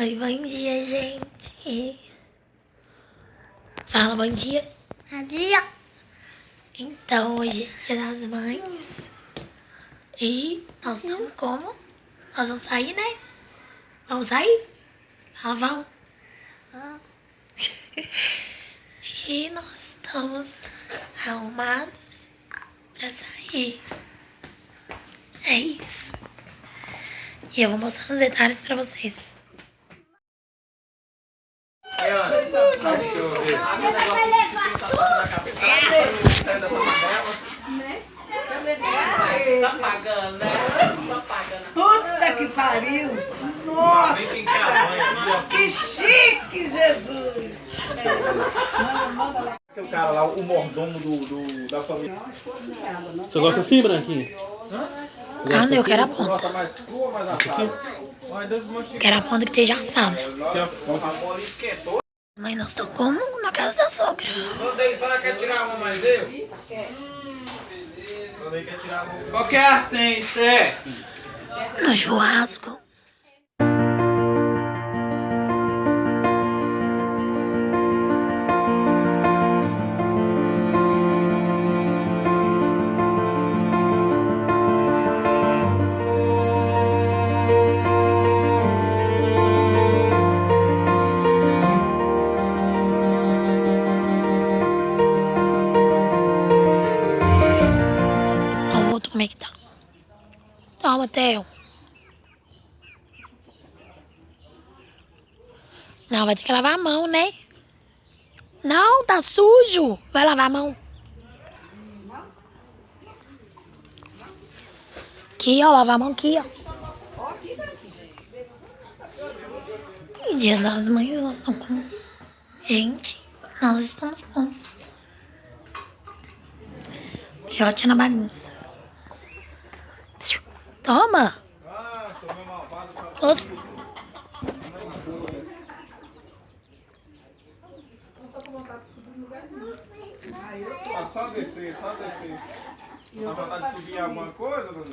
Oi, bom dia, gente. Fala, bom dia. Bom dia. Então, hoje é Dia das Mães. E nós estamos como? Nós vamos sair, né? Vamos sair? Fala, vamos. E nós estamos arrumados pra sair. É isso. E eu vou mostrar os detalhes pra vocês. Deixa eu ver. Tá pagando, né? Tá pagando. Puta que pariu! Nossa! Vem quem quer a mãe ali, ó. Que chique, Jesus! Manda lá. Aquele cara lá, o mordomo da família. Você gosta assim, branquinho? Ah, não, eu quero a ponta. Gosta mais crua ou mais assada? Quero a ponta que esteja assada. A bola esquentou. Mãe, nós estamos como? Na casa da sogra. Mandei, só quer tirar uma mais eu? Mandei quer tirar uma. Qual que é a senha, Zé? No churrasco. Olha o outro como é que tá. Toma, Theo. Não, vai ter que lavar a mão, né? Não, tá sujo. Vai lavar a mão. Aqui, ó, lavar a mão aqui, ó. E Dia das Mães, nós estamos com... Gente, nós estamos com... Jote na bagunça. Toma. Os... Só descer, só descer. Dá vontade de subir alguma coisa, Dona?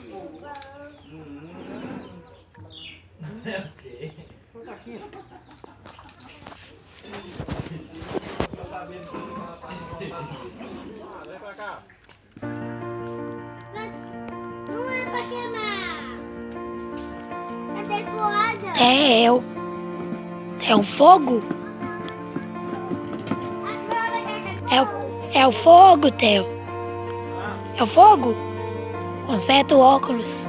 Vem pra cá. Não é pra queimar. Cadê poada? Theo. É o fogo? É o fogo, Theo. É o fogo? Conserta o óculos.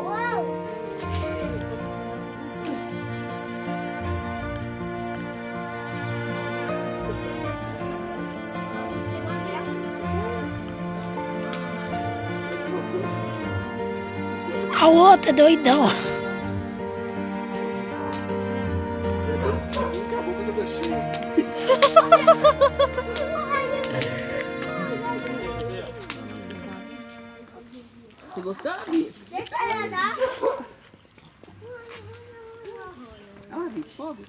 Uau. A outra doidão. Você gostou, Bi? Deixa eu andar. Ah, Bi, fogo.